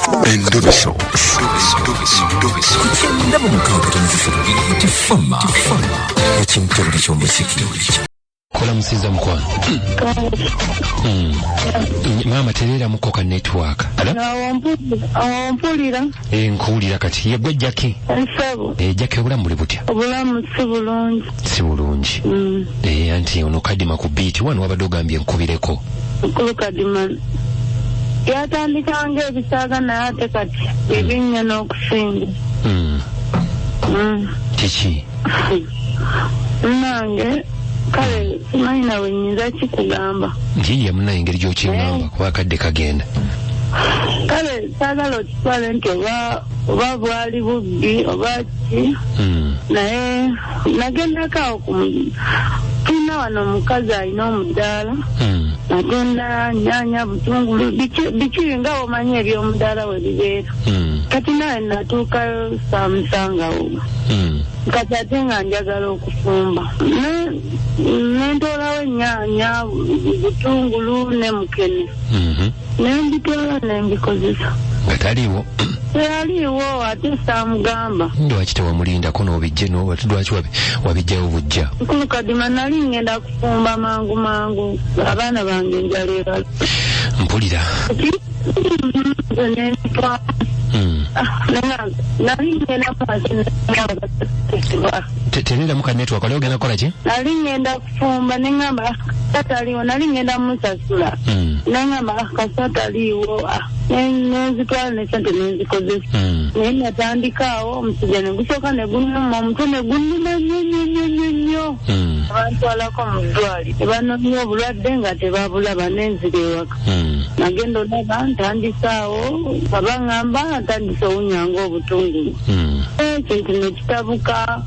Endubiso. Kugenda mu mukaaga n'ekifuba kifama ekintu ky'omuziki. Kola musiza mukwano. Mama terera mukoka network. Mpulira. Nkuwulira kati. Yegwe Jackie. Nsabo. Jackie obulamu buli butya? Obulamu si bulungi. Si bulungi. Anti ono Kadima ku beat wano wabadde ogambye nkubireko. Nkulu Kadima. Yatandikanga ebisaaga naye ate kati ebinnya n'okusinga. Kiki? Nange kale simanyi nawe nnyinza kikugamba. Njiya munaye engeri gy'okingamba kuba akadde kagenda. Kale saagala okitwale nti oba bwali bubbi oba ki. Naye nagendako tulina wano omukazi alina omudaala. Agenda nyanya butungulu bikiri nga omanyi eby'omudaala we bibeera. Kati naye natuukayo saamusangawo. Kati ate nga njagala okufumba. Nentoolawo ennyaanya butungulu ne mukene. Nembitwala nembikozesa. Nga taliiwo? Teyaliiwo ate saamugamba. Lwaki tewamulindako n'obijje lwaki wabijjayo bujja? Nkulu Kadima nali ngenda kufumba mangu abaana bange njala ebala. Mpulira. Nali ngenda terera muka network ali ogenda kukola ki? Nali ngenda kufumba nengamba kataliiwo nali ngenda musasula. Nengamba kasataliiwo nenzitwala nesente nenzikozesa. Naye natandikaawo omusajja negusooka negunuma omutwe negunuma nnyo. Bantwalako mu ddwaliro nebanomya obulwadde nga tebabulaba nenzira ewaka. Nagenda olaba ntandisaawo babaŋŋamba ntandise owunyanga obutungulu. Ekintu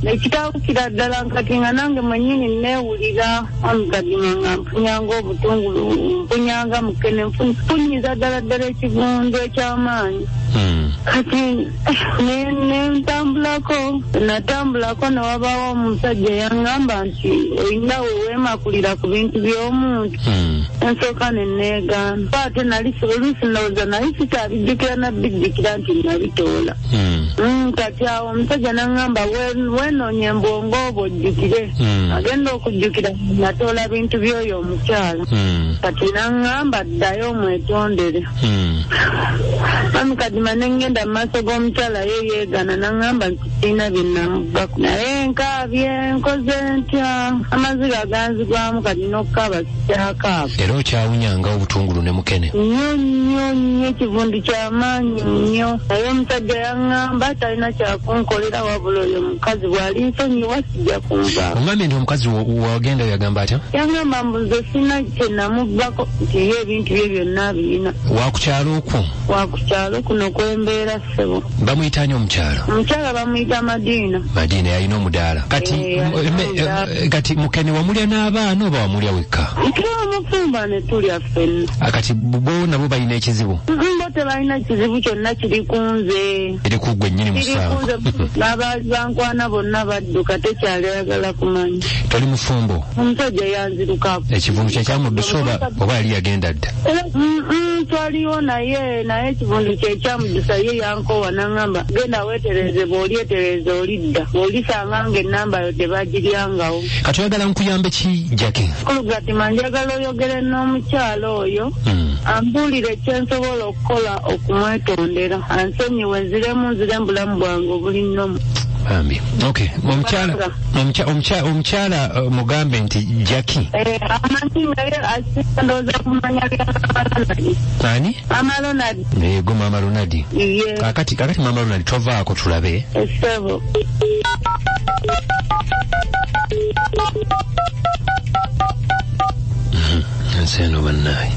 nekitabukira ddala nkati nga nange mwennyini neewulira Kadima nga mpunyanga obutungulu mpunyanga mukene mpunyiza ddala ekigundu eky'amaanyi. Kati natambulako newabaawo omusajja yaŋŋamba nti olina weemakulira ku bintu by'omuntu. Ensooka neneegaana ate nali oluusi ndowooza naye sitaabijjukira nabijjukira nti nabitoola. Kati awo omusajja naŋŋamba weenoonya embongo obwo ojjukire. Agenda okujjukira natoola bintu by'oyo omukyala. Kati naŋŋamba ddayo omwetondere. Mami Kadima nengenda mu maaso g'omukyala ye yeegana naŋŋamba nti sirina bye namuggako. Naye nkaabye nkoze ntya amaziga ganzigwamu kati n'okukaaba sikyakaaba. Era okyawunyanga obutungulu ne mukene? Nnyo ekivundi ky'amaanyi nnyo. Naye omusajja yaŋŋamba talina kyakunkolera wabula oyo mukazi bw'ali nsonyiwa sijja kunvaako. Ongambye nti omukazi wagenda yagamba atya? Yaŋŋamba mbuze sina kye namubbako nti ye ebintu bye byonna abirina. Wakukyalo okwo? Wakukyalo kuno kwembeera ssebo. Bamuyitanye omukyala? Omukyala bamuyita Madiina. Madiina yalina omudaala. Kati mukene wamulya n'abaana oba wamulya wekka? Twamufumba ne tulya ffenna. Kati bo nabo balina ekizibu? Bo tebalina kizibu kyonna kiri ku nze. Eri ku gwe nnyini musango. N'abaali bankwana bonna badduka tekyali ayagala kumanya. Toli mufumbo? Omusajja yanzirukako. Ekivundu kye kyamuddusa oba yali yagenda dda? Twaliwo naye ekivundu kye kyamuddusa ye yankowa naŋŋamba genda weetereze bw'olyetereza olidda bw'olisanga ng'ennamba yo tebagiryangawo. Kati oyagala nkuyambe ki Jackie? Kadima njagala oyogere n'omukyala oyo ambuulire kyensobola okukola okumwetondera ansonyiwe nzire mbulamu bwange obuli nnomu. Bambi. Okay. Omukyala mugambe nti Jackie. Amanyi naye asindoza kumanya bya Nani? Mama Ronald. Yego Mama Ronald. Ye. Kakati Mama Ronald tovaako tulabe. Esebo. Nseno bannaye.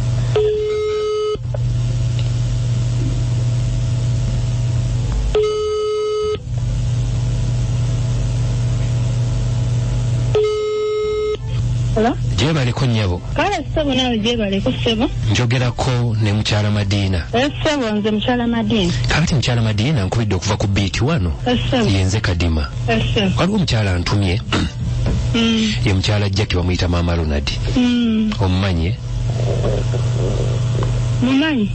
Hello? Jebaleko nnyabo. Kale ssebo nawe jebaleko ssebo. Njogerako ne mukyala Madiina. Ssebo nze mukyala Madiina. Kakati mukyala Madiina nkubidde okuva ku beat wano. Yenze Kadima. Waliwo omukyala antumye. Ye mukyala Jackie bamuyita Mama Ronald. Omumanyi? Mumanyi?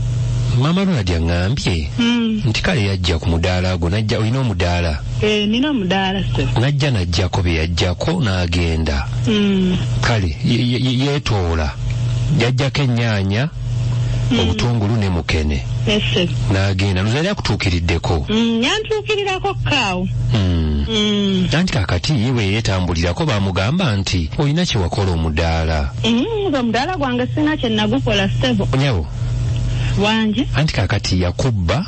Mama Ronald angambye nti kale yajja ku mudaala gwo najja olina omudaala. Nina omudaala se. Najjako be yajjako n'agenda. Kale yeetoola yajjako ennyaanya obutungulu ne mukene. Ese. N'agenda nozali akutuukiriddeko. Yantuukirirako kaawo. Nanti kakati yewe yeetambulirako bamugamba nti olina kye wakola omudaala. Omudaala gwange sina kye nagukola Ssebo. Onyawo. Wange. Anti kakati yakubba.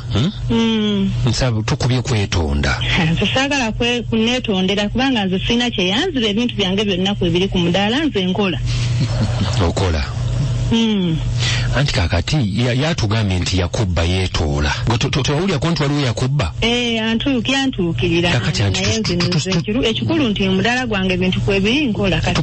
Nsaba tukubye kwetonda. Nze saagala kunneetondera kubanga nze sina kye yanzira ebintu byange byonna ebiri ku mudaala nze nkola. Okola. Anti kakati yatugambye nti yakubba yeetoola. Tewawulira ko nti waliwo yakubba? Antuukirira. Kakati ekikulu nti omudaala gwange ebintu kwebiri nkola kati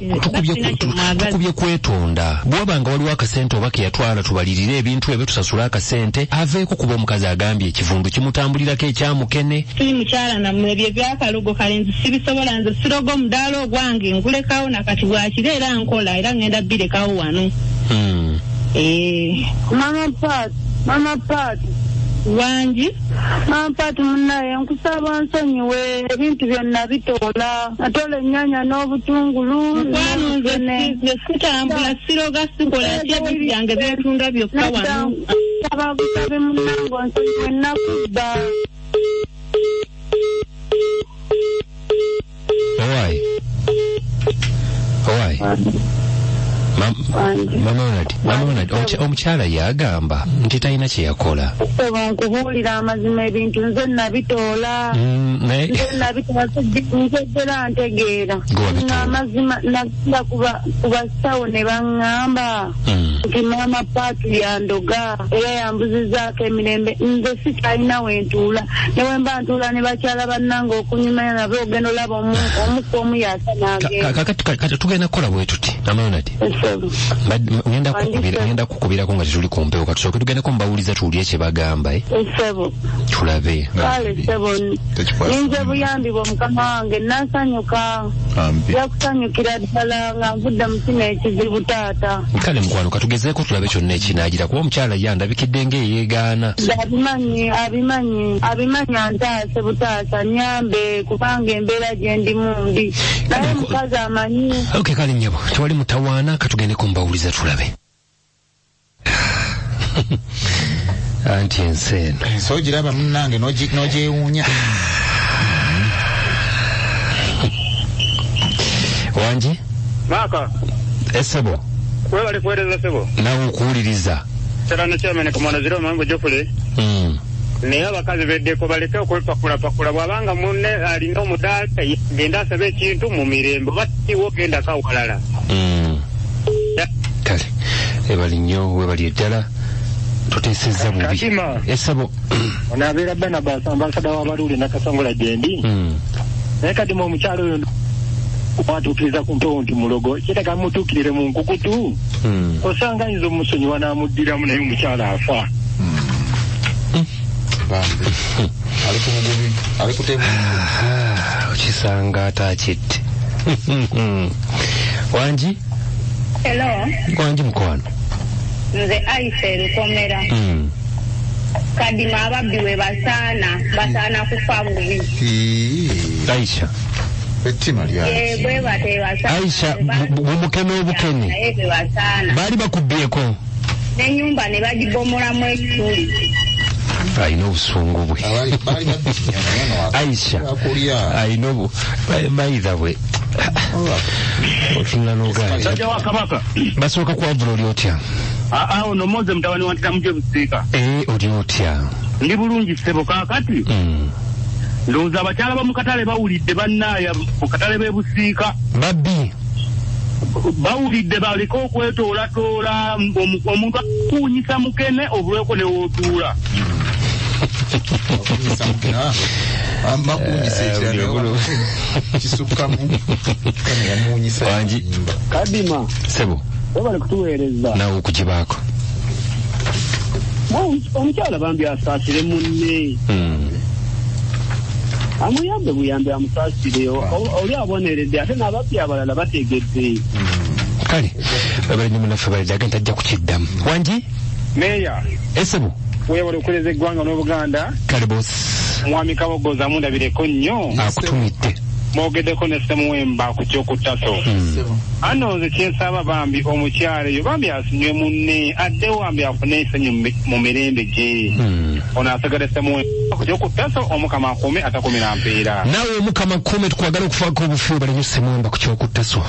tukubye kwetonda. Bw'abanga waliwo akasente oba ke yatwala tubalirire ebintu ebyo tusasula akasente aveeko kuba omukazi agambye ekivundu kimutambulirako ekyamukene. Tuli mukyala nammwe ebyo ebyakalogo kale nze sibisobola nze siroga omudaala ogwange ngulekawo nakati bwakiro era nkola era ngenda birekawo wano. Mama Pat. Wangi? Mama Pat munaye nkusaba nsonyiwe ebintu byonna bitoola. Natoola ennyaanya n'obutungulu. Nkwano nze sitambula siroga sikola ki ebintu byange byetunda byokka wano. Ababusabe munnange nsonyiwe nnakubba. Owaayi. Mama Ronald, omukyala yagamba nti talina kye yakola. Nkubuulira amazima ebintu nze nabitoola. Nze nabitoola ntegeera ntegeera. Amazima nagenda ku basawo ne baŋŋamba nti Mama Paatu yandoga era yambuzizaako emirembe. Nze sikyalina wentuula. Ne wemba ntuula ne bakyala bannange okunyumanya nabo ogenda olaba omukka omu yaasa n'agenda. Kati tugenda kukola bwe tuti, Mama Ronald. Ngenda kukubirako nga tetuli ku mpewo katusooke tugendeko mbawuliza tuwulire kye bagamba. Ssebo. Tulabe. Kale ssebo. Ninze buyambi bwo mukama wange nasanyuka. Yakusanyukira ddala nga nvudde mu kino ekizibu taata. Kale mukwano katugezeeko tulabe kyonna ekinaagira kuba omukyala ye andabikidde ng'eyeegaana. Abimanyi antaase butaasa nyambe kubanga embeera gye ndimu mbi. Naye mukazi amanyi. Okay, kale nnyabo tewali mutawaana katugendeko mbawuliza tulabe. Anti enseeno sogiraba munnange n'ogyewuunya. Wangi? Maaka. Essebo. Webale kuweereza ssebo. Nawe okuwuliriza. Serana kyamene komanda ziro mangu Jofule. Naye abakazi beddeko baleke okwepakula bw'abanga munne alina omudaala genda asaba ekintu mu mirembe batiwo genda kawalala. Kale ebali nnyo webali eddala tuteesezza bubi. Essebo. Ono abeera Barnabas ambasada w'Abaluuli Nakasongola gyendi. Naye kadima omukyalo oyo watuukiriza ku mpewo nti mulogo kiraga mutuukirire mu nkukutu. Osanga ayinza omusonyiwa n'amuddiramu naye omukyala afa. Okisanga atakitte. Wangi? Hello. Wangi mukwano. Nze Aisha Lukomera. Kadima ababbi we basaana kufa bubi. Aisha. Ettima lya. Bwe bate basaana. Aisha bumukene obukene. Baali bakubyeko. N'ennyumba ne bagibomolamu ekituli. Ayina obusungu bwe. Aisha ayina mayiza bwe. Otunula n'ogaanja. Sajja wa Kabaka. Basooka kwavula oli otya? Ono Moze mutabani wa Ntiramuge Busiika. Oli otya? Ndi bulungi ssebo kaakati. Ndowooza abakyala ba mu katale bawulidde bannaaya mu katale b'e Busiika. Babbi. Bawulidde baleka okwetoolatola omuntu akuunyisa mukene obulweko ne wootuula. Wangi? Kadima. Ssebo. Webale kutuweereza. Naawe okugibaako. Omukyala bambi asaasire munne. Amuyambe buyambi amusaasire oli aboneredde ate n'ababbi abalala bategedde. Kale babali nnyo munaffe balidde agenda ajja kukiddamu. Wangi? Meeya. Essebo. weyawala okukoleza eggwanga n'Obuganda. Kale boss. Mwami Kabogoza mundabireko nnyo. Akutumidde. Mwogeddeko ne Ssemuwemba ku ky'okuttaso. Ano nze kyensaba bambi omukyala eyo bambi asinywe munne addewo bambi afune essanyu mu mirembe gye. Ono asigala Ssemuwemba ku ky'okuttaso omukama akume atakumira mpeera. Naawe omukama akume tukwagala okufaako obufu balenyo Ssemuwemba ku ky'okuttaso.